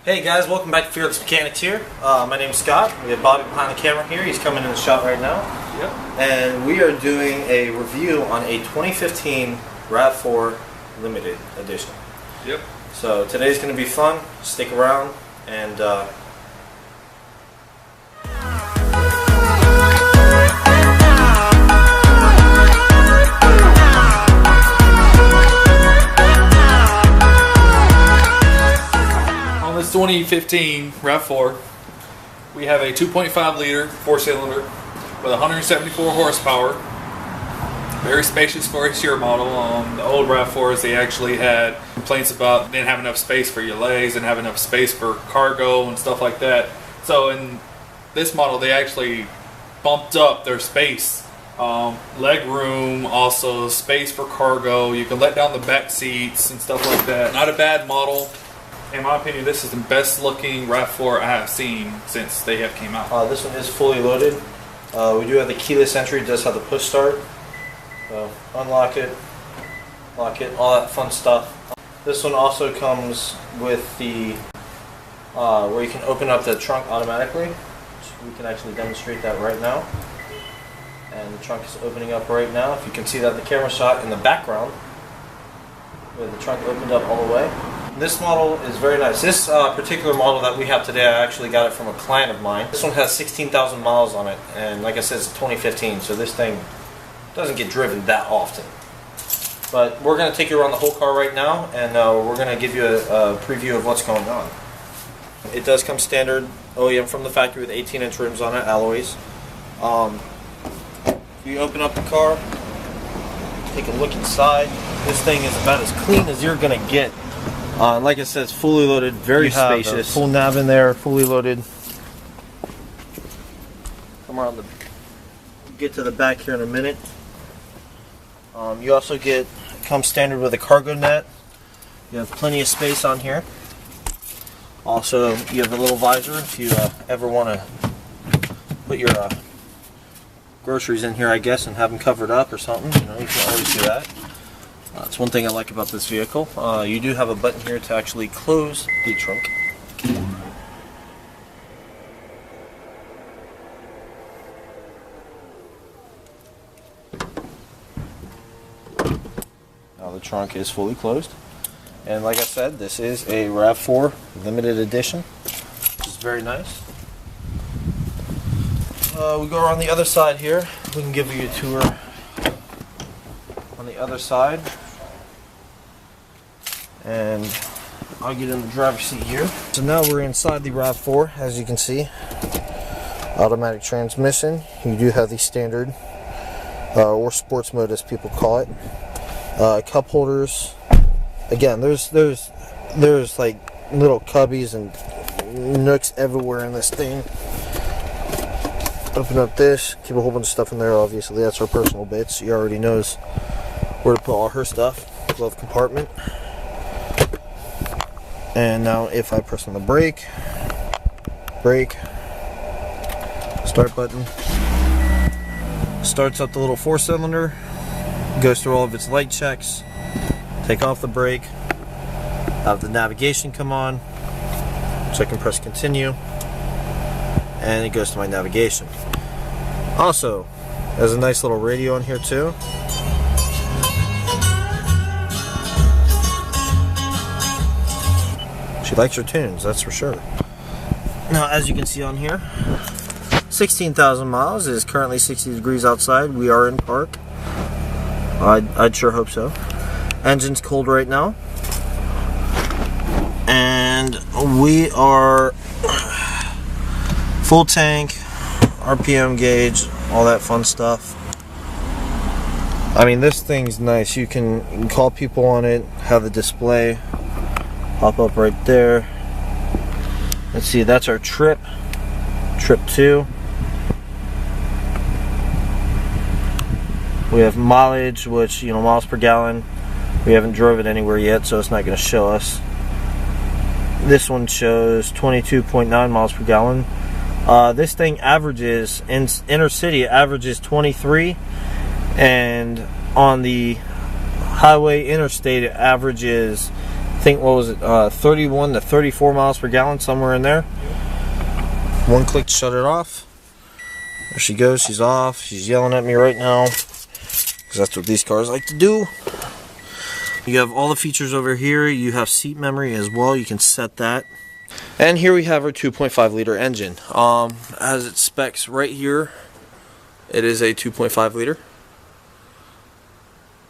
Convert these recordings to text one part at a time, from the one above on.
Hey guys, welcome back to Fearless Mechanics here. My name's Scott. We have Bobby behind the camera here. He's coming in the shot right now. Yep. And we are doing a review on a 2015 Rav-4 Limited Edition. Yep. So today's going to be fun. Stick around and This 2015 Rav-4, we have a 2.5 liter 4-cylinder with 174 horsepower. Very spacious for a sheer model. The old Rav-4s, they actually had complaints about didn't have enough space for your legs, didn't have enough space for cargo and stuff like that. So in this model, they actually bumped up their space. Leg room, also space for cargo. You can let down the back seats and stuff like that. Not a bad model. In my opinion, this is the best looking Rav-4 I have seen since they have came out. this one is fully loaded. We do have the keyless entry. It does have the push start. Unlock it, lock it, all that fun stuff. This one also comes with the where you can open up the trunk automatically. So we can actually demonstrate that right now. And the trunk is opening up right now. If you can see that in the camera shot in the background, with the trunk opened up all the way. This model is very nice. This particular model that we have today, I actually got it from a client of mine. This one has 16,000 miles on it, and like I said, it's 2015, so this thing doesn't get driven that often. But we're going to take you around the whole car right now, and we're going to give you a preview of what's going on. It does come standard OEM from the factory with 18-inch rims on it, alloys. If you open up the car, take a look inside. This thing is about as clean as you're going to get. Like I said, it's fully loaded, very spacious. Full nav in there, fully loaded. Come around the. Get to the back here in a minute. You also comes standard with a cargo net. You have plenty of space on here. Also, you have a little visor if you ever want to put your groceries in here, I guess, and have them covered up or something. You know, you can always do that. That's one thing I like about this vehicle. You do have a button here to actually close the trunk. Now the trunk is fully closed. And like I said, this is a Rav-4 limited edition, which is very nice. We go around the other side here. We can give you a tour on the other side. And I'll get in the driver's seat here. So now we're inside the Rav-4, as you can see. Automatic transmission. You do have the standard or sports mode, as people call it. Cup holders. Again, there's like little cubbies and nooks everywhere in this thing. Open up this, keep a whole bunch of stuff in there. Obviously, that's her personal bits. She already knows where to put all her stuff. Glove compartment. And now if I press on the brake, start button, starts up the little 4-cylinder, goes through all of its light checks, take off the brake, have the navigation come on, so I can press continue, and it goes to my navigation. Also, there's a nice little radio in here too. She likes her tunes, that's for sure. Now, as you can see on here, 16,000 miles. It is currently 60 degrees outside. We are in park. I'd sure hope so. Engine's cold right now. And we are full tank, RPM gauge, all that fun stuff. I mean, this thing's nice. You can call people on it, have the display pop up right there. Let's see, that's our trip 2. We have mileage, which, you know, miles per gallon. We haven't drove it anywhere yet, so it's not going to show us. This one shows 22.9 miles per gallon. This thing averages, in inner city, it averages 23, and on the highway interstate it averages think, what was it, 31 to 34 miles per gallon, somewhere in there. One click to shut it off. There she goes, she's off. She's yelling at me right now, because that's what these cars like to do. You have all the features over here. You have seat memory as well. You can set that. And here we have our 2.5 liter engine. As it specs right here, it is a 2.5 liter.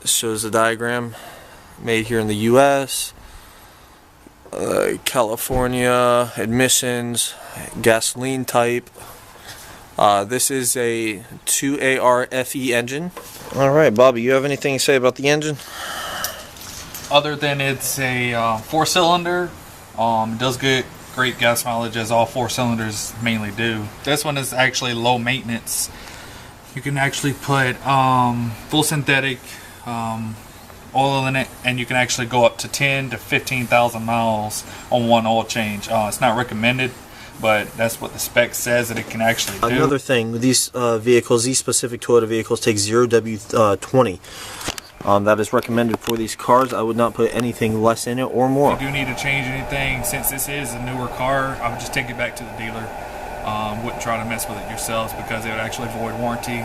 This shows the diagram. Made here in the US, California, emissions, gasoline type. This is a 2AR FE engine. Alright, Bobby, you have anything to say about the engine? Other than it's a 4-cylinder, it does get great gas mileage, as all 4 cylinders mainly do. This one is actually low maintenance. You can actually put full synthetic oil in it, and you can actually go up to 10 to 15,000 miles on one oil change. It's not recommended, but that's what the spec says that it can actually do. Another thing with these vehicles, these specific Toyota vehicles take 0W20. That is recommended for these cars. I would not put anything less in it or more. If you do need to change anything, since this is a newer car, I would just take it back to the dealer. Wouldn't try to mess with it yourselves, because it would actually void warranty.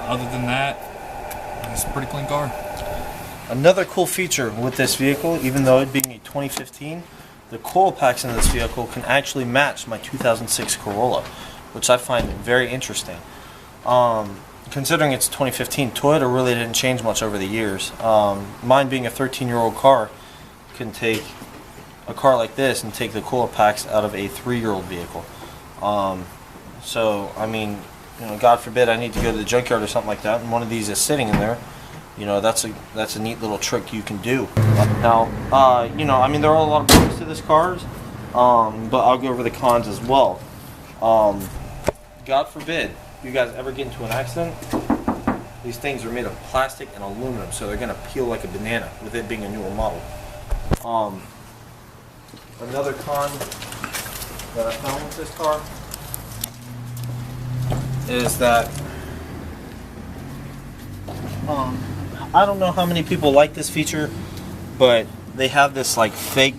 Other than that, it's a pretty clean car. Another cool feature with this vehicle, even though it being a 2015, the coil packs in this vehicle can actually match my 2006 Corolla, which I find very interesting. Considering it's 2015, Toyota really didn't change much over the years. Mine being a 13-year-old car, can take a car like this and take the coil packs out of a 3-year-old vehicle. So, I mean, you know, God forbid I need to go to the junkyard or something like that, and one of these is sitting in there. You know, that's a neat little trick you can do. Now, you know, I mean, there are a lot of pros to this cars, but I'll go over the cons as well. God forbid you guys ever get into an accident. These things are made of plastic and aluminum, so they're gonna peel like a banana, with it being a newer model. Another con that I found with this car is that I don't know how many people like this feature, but they have this like fake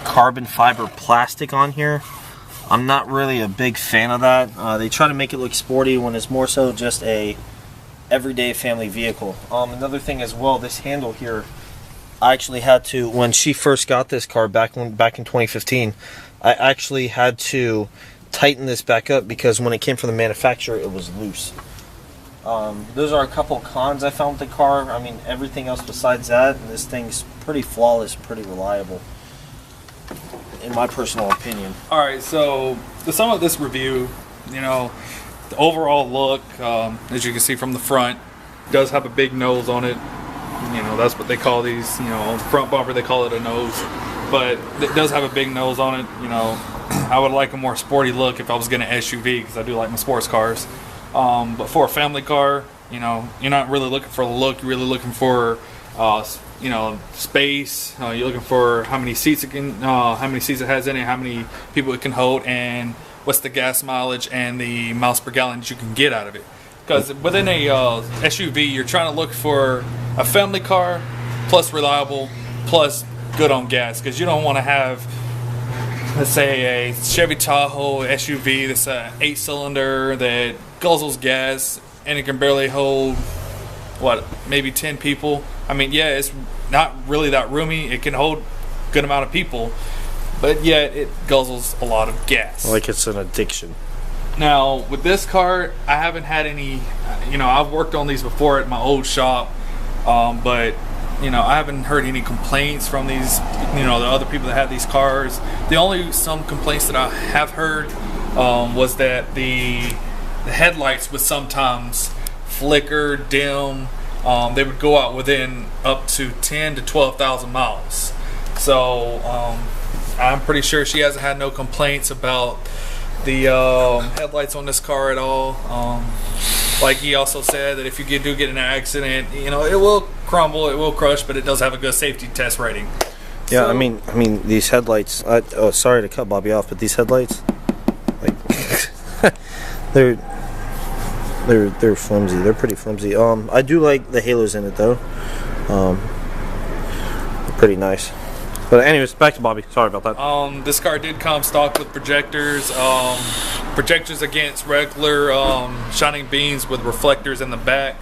carbon fiber plastic on here. I'm not really a big fan of that. They try to make it look sporty when it's more so just a everyday family vehicle. Another thing as well, this handle here, I actually had to, when she first got this car back in 2015, I actually had to tighten this back up because when it came from the manufacturer, it was loose. Those are a couple cons I found with the car. I mean, everything else besides that, this thing's pretty flawless, pretty reliable, in my personal opinion. Alright, so to sum up this review, you know, the overall look, as you can see from the front, does have a big nose on it. You know, that's what they call these, you know, on the front bumper they call it a nose. But it does have a big nose on it. You know, I would like a more sporty look if I was getting an SUV, because I do like my sports cars. But for a family car, you know, you're not really looking for a look. You're really looking for, you know, space. You're looking for how many seats it can, how many seats it has in it, how many people it can hold, and what's the gas mileage and the miles per gallon that you can get out of it. Because within a SUV, you're trying to look for a family car, plus reliable, plus good on gas. Because you don't want to have, let's say, a Chevy Tahoe SUV that's an 8-cylinder that guzzles gas and it can barely hold, what, maybe 10 people. I mean, yeah, it's not really that roomy. It can hold a good amount of people, but yet it guzzles a lot of gas. Like it's an addiction. Now, with this car, I haven't had any, you know, I've worked on these before at my old shop, but, you know, I haven't heard any complaints from these, you know, the other people that have these cars. The only some complaints that I have heard was that the headlights would sometimes flicker, dim. They would go out within up to 10 to 12,000 miles. So I'm pretty sure she hasn't had no complaints about the headlights on this car at all. Like he also said that if you do get in an accident, you know, it will crumble, it will crush, but it does have a good safety test rating. Yeah, so, I mean these headlights. Oh, sorry to cut Bobby off, but these headlights, like, they're flimsy. They're pretty flimsy. I do like the halos in it though. They're pretty nice. But anyways, back to Bobby. Sorry about that. This car did come stocked with projectors. Projectors against regular shining beams with reflectors in the back.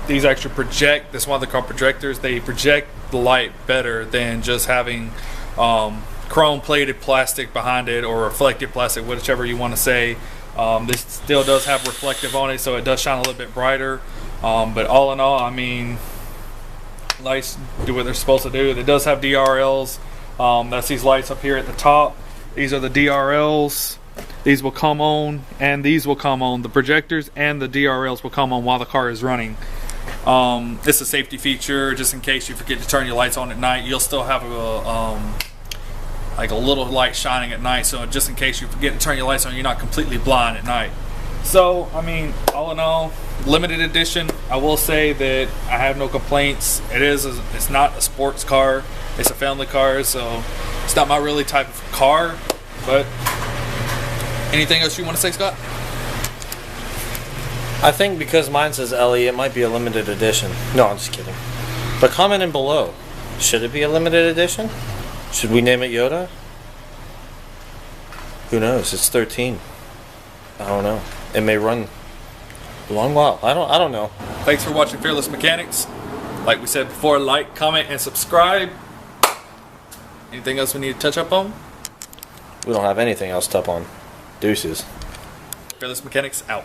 These actually project. This is one of the car projectors. They project the light better than just having chrome plated plastic behind it, or reflective plastic, whichever you want to say. This still does have reflective on it, so it does shine a little bit brighter. But all in all, I mean, lights do what they're supposed to do. It does have DRLs. That's these lights up here at the top. These are the DRLs. These will come on, and these will come on. The projectors and the DRLs will come on while the car is running. It's a safety feature, just in case you forget to turn your lights on at night. You'll still have like a little light shining at night, so just in case you forget to turn your lights on, you're not completely blind at night. So, I mean, all in all, limited edition. I will say that I have no complaints. It's not a sports car. It's a family car, so it's not my really type of car. But anything else you want to say, Scott? I think because mine says Ellie, it might be a limited edition. No, I'm just kidding. But comment in below. Should it be a limited edition? Should we name it Yoda? Who knows? It's 13. I don't know. It may run a long while. I don't know. Thanks for watching Fearless Mechanics. Like we said before, like, comment, and subscribe. Anything else we need to touch up on? We don't have anything else to up on. Deuces. Fearless Mechanics out.